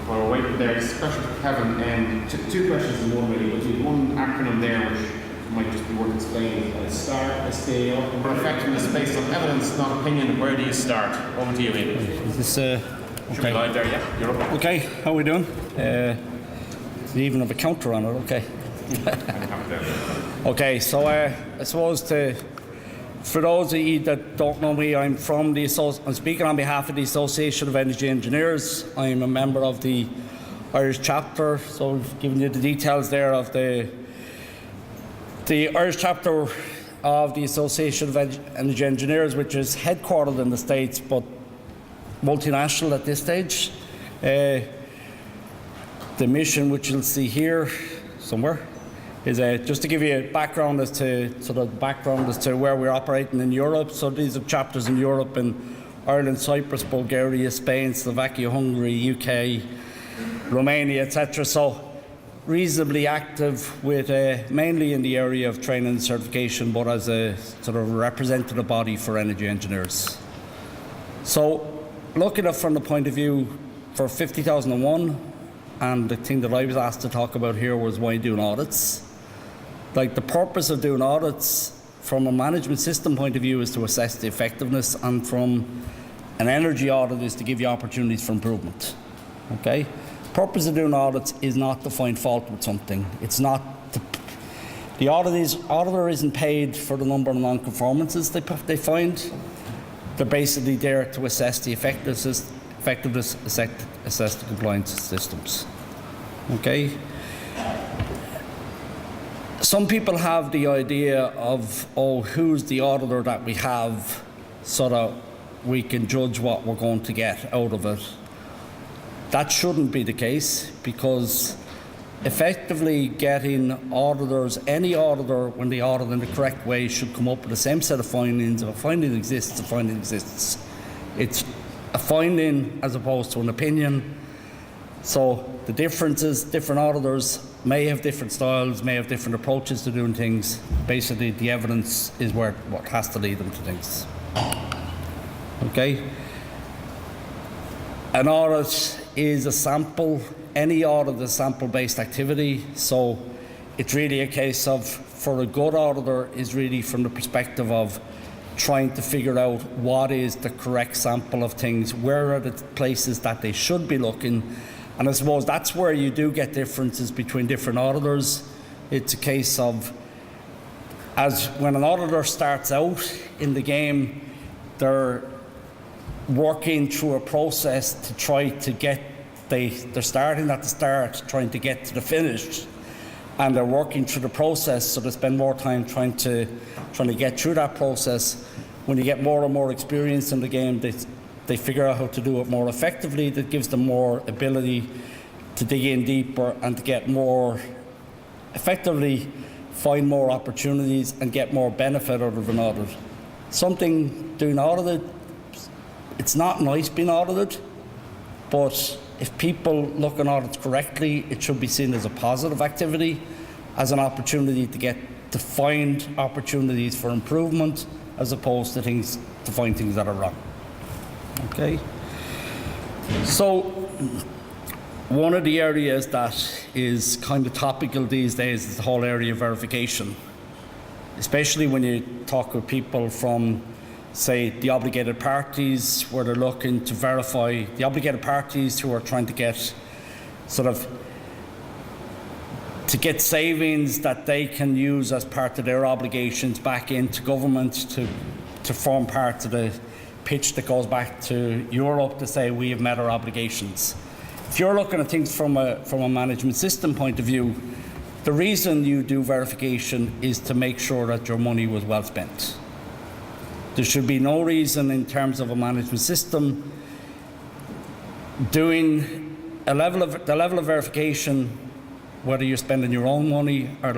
While we're waiting there, just a question for Kevin, and two questions in one really, but you have one acronym there which might just be worth explaining. STAR, STAR, effectiveness based on evidence, not opinion. Where do you start? Over to you, Ian. Is this, Should be live there, yeah? You're up. Okay, how are we doing? You even have a counter on it, okay. Okay, so I suppose for those of you that don't know me, I'm speaking on behalf of the Association of Energy Engineers. I'm a member of the Irish chapter, so I've given you the details there of the Irish chapter of the Association of Energy Engineers, which is headquartered in the States but multinational at this stage. The mission, which you'll see here somewhere, is just to give you a background as to where we're operating in Europe. So these are chapters in Europe, in Ireland, Cyprus, Bulgaria, Spain, Slovakia, Hungary, UK, Romania, etc. So reasonably active with mainly in the area of training and certification, but as a sort of representative body for energy engineers. So looking at it from the point of view for 50,001, and the thing that I was asked to talk about here was why doing audits. Like, the purpose of doing audits from a management system point of view is to assess the effectiveness, and from an energy audit is to give you opportunities for improvement. Okay? The purpose of doing audits is not to find fault with something. It's not the auditor isn't paid for the number of non-conformances they find. They're basically there to assess the effectiveness, assess the compliance systems. Okay? Some people have the idea of, who's the auditor that we have so that we can judge what we're going to get out of it. That shouldn't be the case, because effectively getting auditors, any auditor, when they audit in the correct way, should come up with the same set of findings. If a finding exists, a finding exists. It's a finding as opposed to an opinion. So the difference is different auditors may have different styles, may have different approaches to doing things. Basically, the evidence is what has to lead them to things. Okay? An audit is a sample. Any audit is a sample-based activity. So it's really a case of, for a good auditor, is really from the perspective of trying to figure out what is the correct sample of things, where are the places that they should be looking. And I suppose that's where you do get differences between different auditors. It's a case of, as when an auditor starts out in the game, they're working through a process to try to get, they're starting at the start, trying to get to the finish, and they're working through the process, so they spend more time trying to get through that process. When you get more and more experience in the game, they figure out how to do it more effectively. That gives them more ability to dig in deeper and to get more effectively, find more opportunities and get more benefit out of an audit. Something doing audited, it's not nice being audited, but if people look at audits correctly, it should be seen as a positive activity, as an opportunity to find opportunities for improvement, as opposed to find things that are wrong. Okay? So, one of the areas that is kind of topical these days is the whole area of verification. Especially when you talk with people from, say, the obligated parties, where they're looking to verify the obligated parties who are trying to get savings that they can use as part of their obligations back into government to form part of the pitch that goes back to Europe to say we have met our obligations. If you're looking at things from a management system point of view, the reason you do verification is to make sure that your money was well spent. There should be no reason in terms of a management system doing the level of verification, whether you're spending your own money or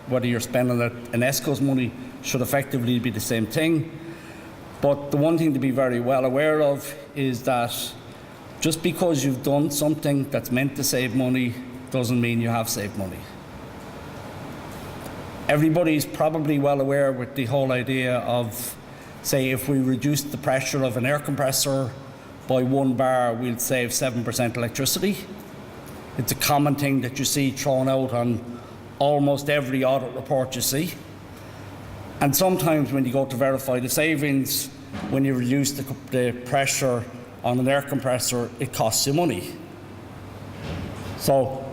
whether you're spending an ESCO's money, should effectively be the same thing. But the one thing to be very well aware of is that just because you've done something that's meant to save money doesn't mean you have saved money. Everybody's probably well aware with the whole idea of, say, if we reduce the pressure of an air compressor by 1 bar, we'll save 7% electricity. It's a common thing that you see thrown out on almost every audit report you see. And sometimes when you go to verify the savings, when you reduce the pressure on an air compressor, it costs you money. So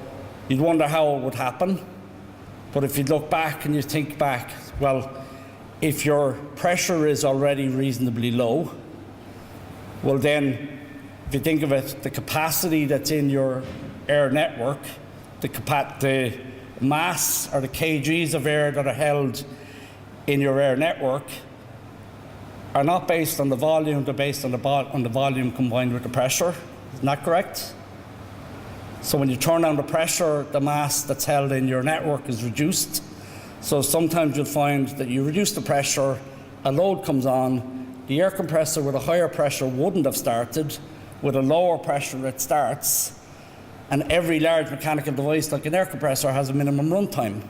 you'd wonder how it would happen. But if you look back and you think back, well, if your pressure is already reasonably low, well then, if you think of it, the capacity that's in your air network, the mass or the kgs of air that are held in your air network are not based on the volume, they're based on the volume combined with the pressure. Isn't that correct? So when you turn down the pressure, the mass that's held in your network is reduced. So sometimes you'll find that you reduce the pressure, a load comes on, the air compressor with a higher pressure wouldn't have started, with a lower pressure it starts, and every large mechanical device like an air compressor has a minimum runtime.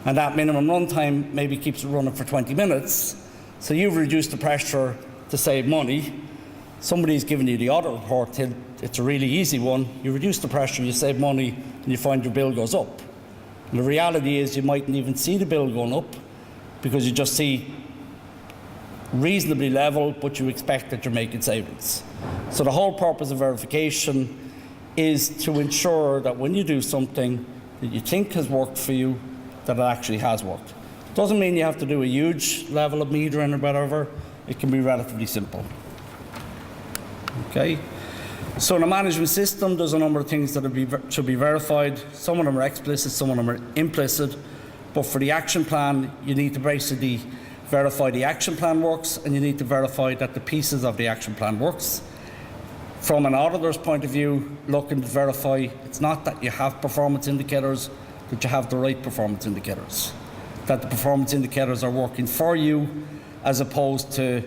And that minimum runtime maybe keeps it running for 20 minutes. So you've reduced the pressure to save money. Somebody's given you the audit report, it's a really easy one. You reduce the pressure, you save money, and you find your bill goes up. And the reality is you mightn't even see the bill going up because you just see reasonably level, but you expect that you're making savings. So the whole purpose of verification is to ensure that when you do something that you think has worked for you, that it actually has worked. Doesn't mean you have to do a huge level of metering or whatever. It can be relatively simple. Okay. So in a management system, there's a number of things that should be verified. Some of them are explicit, some of them are implicit. But for the action plan, you need to basically verify the action plan works, and you need to verify that the pieces of the action plan works. From an auditor's point of view, looking to verify, it's not that you have performance indicators, that you have the right performance indicators. That the performance indicators are working for you, as opposed to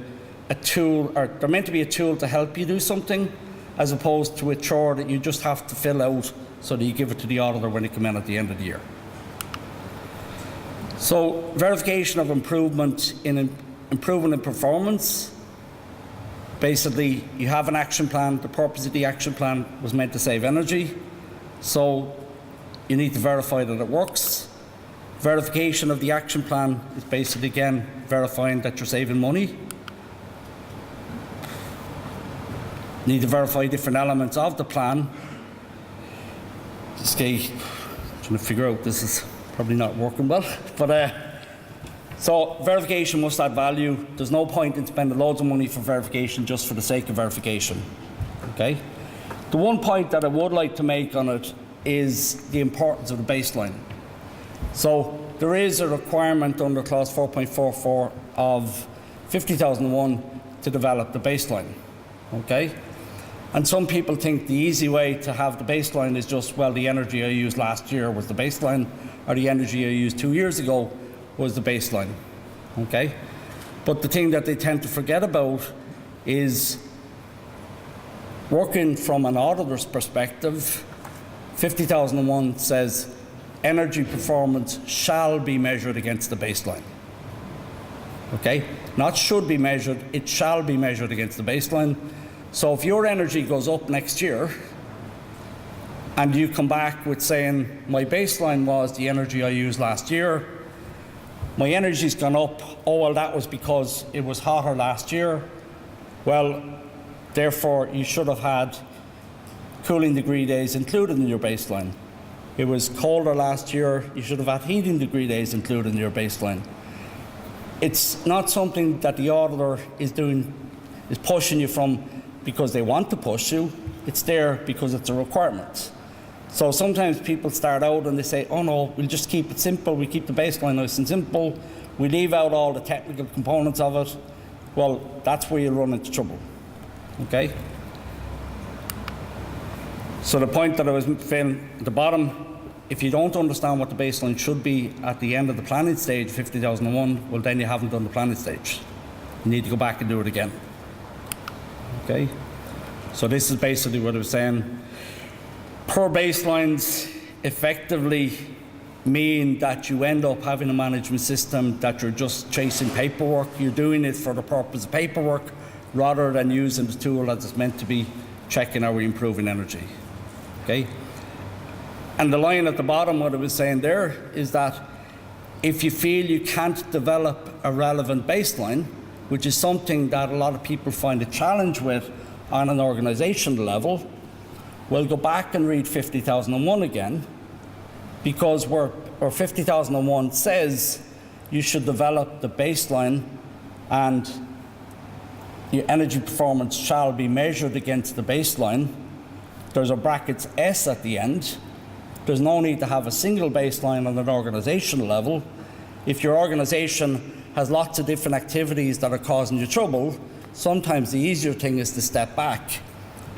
a tool, or they're meant to be a tool to help you do something, as opposed to a chore that you just have to fill out so that you give it to the auditor when they come in at the end of the year. So verification of improvement in performance. Basically, you have an action plan. The purpose of the action plan was meant to save energy. So you need to verify that it works. Verification of the action plan is basically, again, verifying that you're saving money. You need to verify different elements of the plan. Just trying to figure out, this is probably not working well, but so verification must add value. There's no point in spending loads of money for verification just for the sake of verification. Okay? The one point that I would like to make on it is the importance of the baseline. So there is a requirement under clause 4.44 of 50,001 to develop the baseline. Okay? And some people think the easy way to have the baseline is just, well, the energy I used last year was the baseline, or the energy I used 2 years ago was the baseline. Okay? But the thing that they tend to forget about is, working from an auditor's perspective, 50,001 says energy performance shall be measured against the baseline. Okay? Not should be measured, it shall be measured against the baseline. So if your energy goes up next year and you come back with saying, my baseline was the energy I used last year, my energy's gone up, oh well, that was because it was hotter last year, well, therefore you should have had cooling degree days included in your baseline. It was colder last year, you should have had heating degree days included in your baseline. It's not something that the auditor is pushing you from because they want to push you, it's there because it's a requirement. So sometimes people start out and they say, oh no, we'll just keep it simple, we keep the baseline nice and simple, we leave out all the technical components of it. Well, that's where you run into trouble. Okay? So the point that I was saying at the bottom, if you don't understand what the baseline should be at the end of the planning stage, 50,001, well then you haven't done the planning stage. You need to go back and do it again. Okay? So this is basically what I was saying. Poor baselines effectively mean that you end up having a management system that you're just chasing paperwork. You're doing it for the purpose of paperwork rather than using the tool as it's meant to be, checking are we improving energy. Okay? And the line at the bottom, what I was saying there, is that if you feel you can't develop a relevant baseline, which is something that a lot of people find a challenge with on an organisational level, we'll go back and read 50,001 again, because where 50,001 says you should develop the baseline and your energy performance shall be measured against the baseline, there's a brackets S at the end. There's no need to have a single baseline on an organisational level. If your organisation has lots of different activities that are causing you trouble, sometimes the easier thing is to step back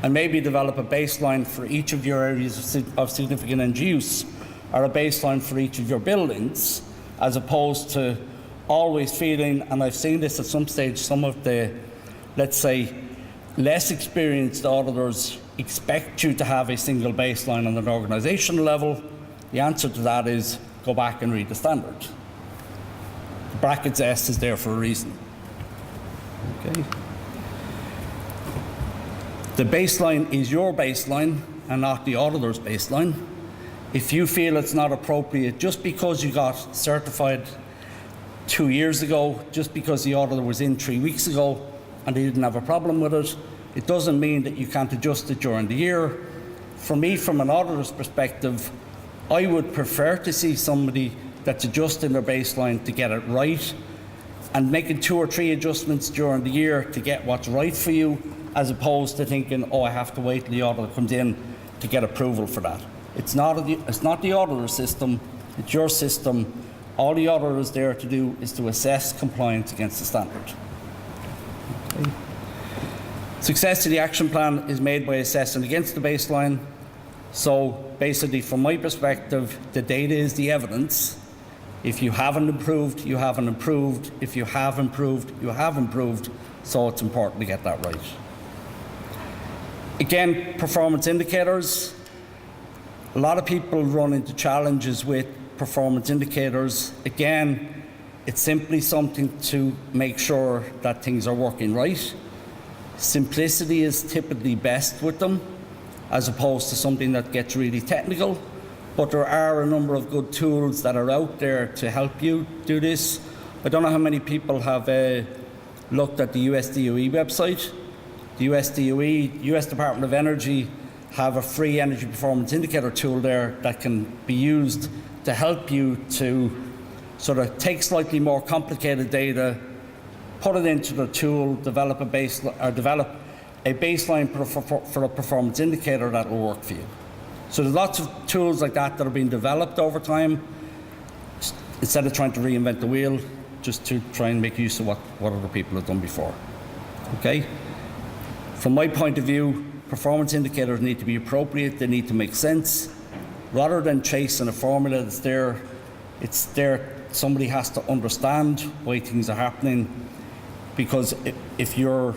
and maybe develop a baseline for each of your areas of significant energy use, or a baseline for each of your buildings, as opposed to always feeling, and I've seen this at some stage, some of the, let's say, less experienced auditors expect you to have a single baseline on an organisational level. The answer to that is go back and read the standard. The brackets S is there for a reason. Okay. The baseline is your baseline and not the auditor's baseline. If you feel it's not appropriate just because you got certified 2 years ago, just because the auditor was in 3 weeks ago and they didn't have a problem with it, it doesn't mean that you can't adjust it during the year. For me, from an auditor's perspective, I would prefer to see somebody that's adjusting their baseline to get it right and making 2 or 3 adjustments during the year to get what's right for you, as opposed to thinking, oh, I have to wait till the auditor comes in to get approval for that. It's not the auditor's system, it's your system. All the auditor is there to do is to assess compliance against the standard. Okay. Success to the action plan is made by assessing against the baseline. So basically, from my perspective, the data is the evidence. If you haven't improved, you haven't improved. If you have improved, you have improved. So it's important to get that right. Again, performance indicators. A lot of people run into challenges with performance indicators. Again, it's simply something to make sure that things are working right. Simplicity is typically best with them, as opposed to something that gets really technical. But there are a number of good tools that are out there to help you do this. I don't know how many people have looked at the USDOE website. The USDOE, US Department of Energy, have a free energy performance indicator tool there that can be used to help you to sort of take slightly more complicated data, put it into the tool, develop a baseline for a performance indicator that will work for you. So there's lots of tools like that that are being developed over time, instead of trying to reinvent the wheel, just to try and make use of what other people have done before. Okay? From my point of view, performance indicators need to be appropriate, they need to make sense. Rather than chasing a formula that's there, it's there, somebody has to understand why things are happening. Because if you're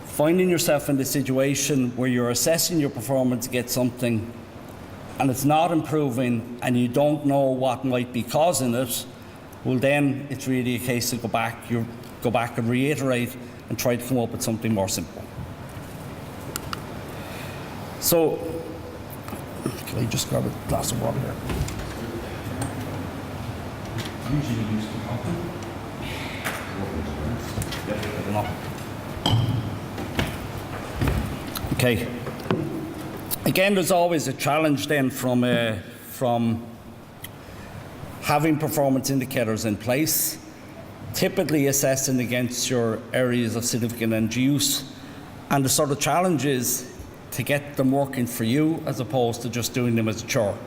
finding yourself in the situation where you're assessing your performance against something and it's not improving and you don't know what might be causing it, well then it's really a case of go back and reiterate and try to come up with something more simple. So, can I just grab a glass of water there? Usually use the coffee. Okay. Again, there's always a challenge then from having performance indicators in place, typically assessing against your areas of significant energy use, and the sort of challenge is to get them working for you as opposed to just doing them as a chore.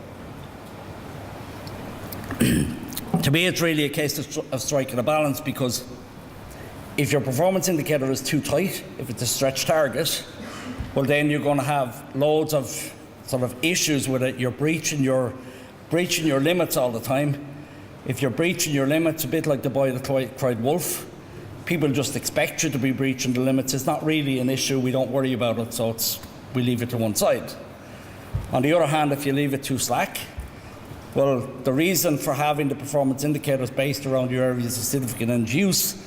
To me, it's really a case of striking a balance, because if your performance indicator is too tight, if it's a stretch target, well then you're going to have loads of sort of issues with it. You're breaching your limits all the time. If you're breaching your limits, a bit like the boy that cried wolf, people just expect you to be breaching the limits. It's not really an issue, we don't worry about it, so we leave it to one side. On the other hand, if you leave it too slack, well, the reason for having the performance indicators based around your areas of significant energy use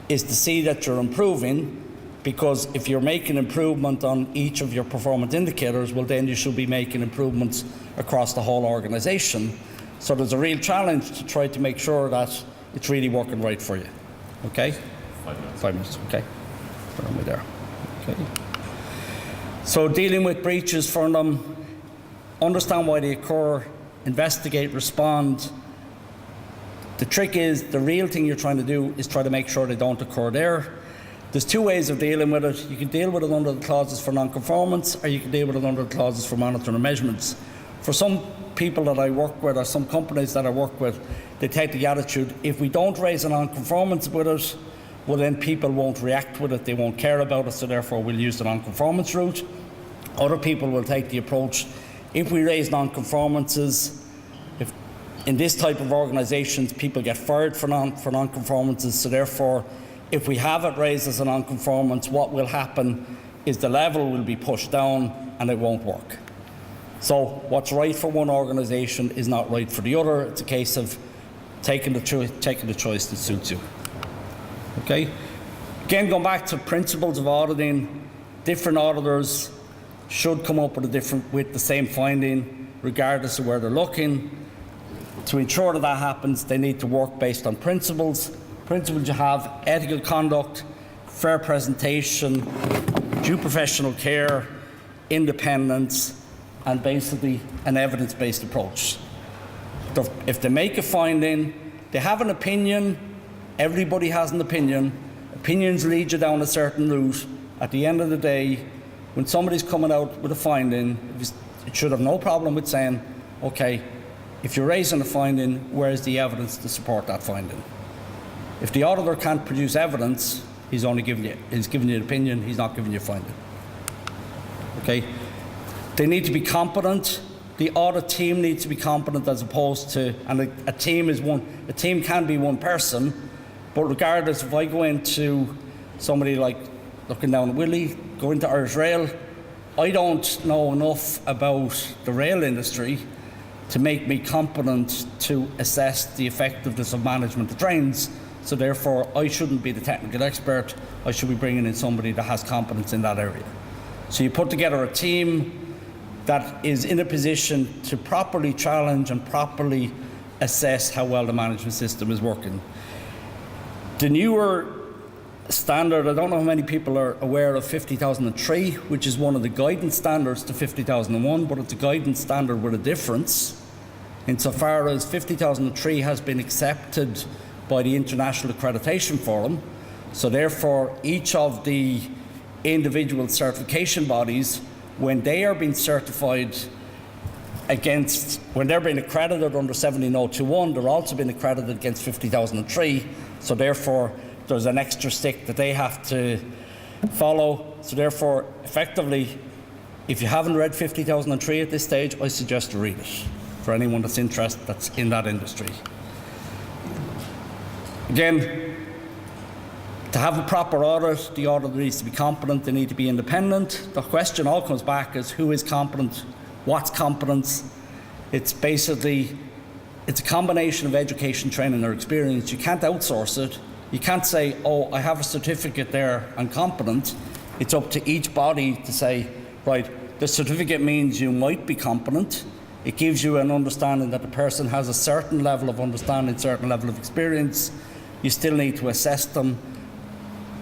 is to see that you're improving, because if you're making improvement on each of your performance indicators, well, then you should be making improvements across the whole organisation. So there's a real challenge to try to make sure that it's really working right for you. Okay? 5 minutes. 5 minutes, okay. Where am I there? Okay. So dealing with breaches for them, understand why they occur, investigate, respond. The trick is, the real thing you're trying to do is try to make sure they don't occur there. There's two ways of dealing with it. You can deal with it under the clauses for non-conformance, or you can deal with it under the clauses for monitoring and measurements. For some people that I work with, or some companies that I work with, they take the attitude, if we don't raise a non-conformance with it, well then people won't react with it, they won't care about it, so therefore we'll use the non-conformance route. Other people will take the approach, if we raise non-conformances, in this type of organisations, people get fired for non-conformances, so therefore, if we have it raised as a non-conformance, what will happen is the level will be pushed down and it won't work. So what's right for one organisation is not right for the other. It's a case of taking the choice that suits you. Okay? Again, going back to principles of auditing, different auditors should come up with the same finding, regardless of where they're looking. To ensure that happens, they need to work based on principles. Principles you have: ethical conduct, fair presentation, due professional care, independence, and basically an evidence-based approach. If they make a finding, they have an opinion, everybody has an opinion, opinions lead you down a certain route. At the end of the day, when somebody's coming out with a finding, it should have no problem with saying, okay, if you're raising a finding, where's the evidence to support that finding? If the auditor can't produce evidence, he's giving you an opinion, he's not giving you a finding. Okay? They need to be competent. The audit team needs to be competent, as opposed to, and a team can be one person, but regardless, if I go into somebody like looking down at Willie, go into Irish Rail, I don't know enough about the rail industry to make me competent to assess the effectiveness of management of trains. So therefore, I shouldn't be the technical expert. I should be bringing in somebody that has competence in that area. So you put together a team that is in a position to properly challenge and properly assess how well the management system is working. The newer standard, I don't know how many people are aware of 50003, which is one of the guidance standards to 50001, but it's a guidance standard with a difference, insofar as 50003 has been accepted by the International Accreditation Forum. So therefore, each of the individual certification bodies, when they are being certified against, when they're being accredited under 17021, they're also being accredited against 50003. So therefore, there's an extra stick that they have to follow. So therefore, effectively, if you haven't read 50003 at this stage, I suggest to read it for anyone that's interested, that's in that industry. Again, to have a proper audit, the auditor needs to be competent, they need to be independent. The question all comes back is, who is competent? What's competence? It's basically, it's a combination of education, training, or experience. You can't outsource it. You can't say, oh, I have a certificate there, I'm competent. It's up to each body to say, right, the certificate means you might be competent. It gives you an understanding that the person has a certain level of understanding, certain level of experience. You still need to assess them.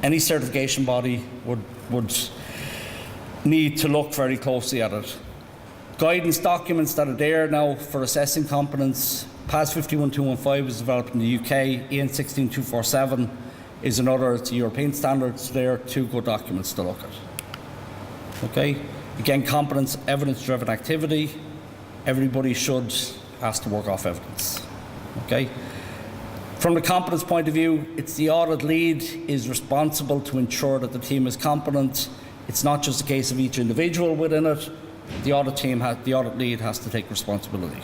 Any certification body would need to look very closely at it. Guidance documents that are there now for assessing competence. PAS 51215 was developed in the UK. EN 16247 is another, it's a European standard, so they are two good documents to look at. Okay? Again, competence, evidence-driven activity. Everybody has to work off evidence. Okay? From the competence point of view, it's the audit lead is responsible to ensure that the team is competent. It's not just a case of each individual within it. The audit lead has to take responsibility.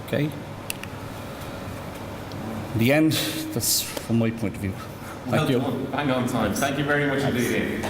Okay? In the end, that's from my point of view. Thank you. Hang on time. Thank you very much indeed.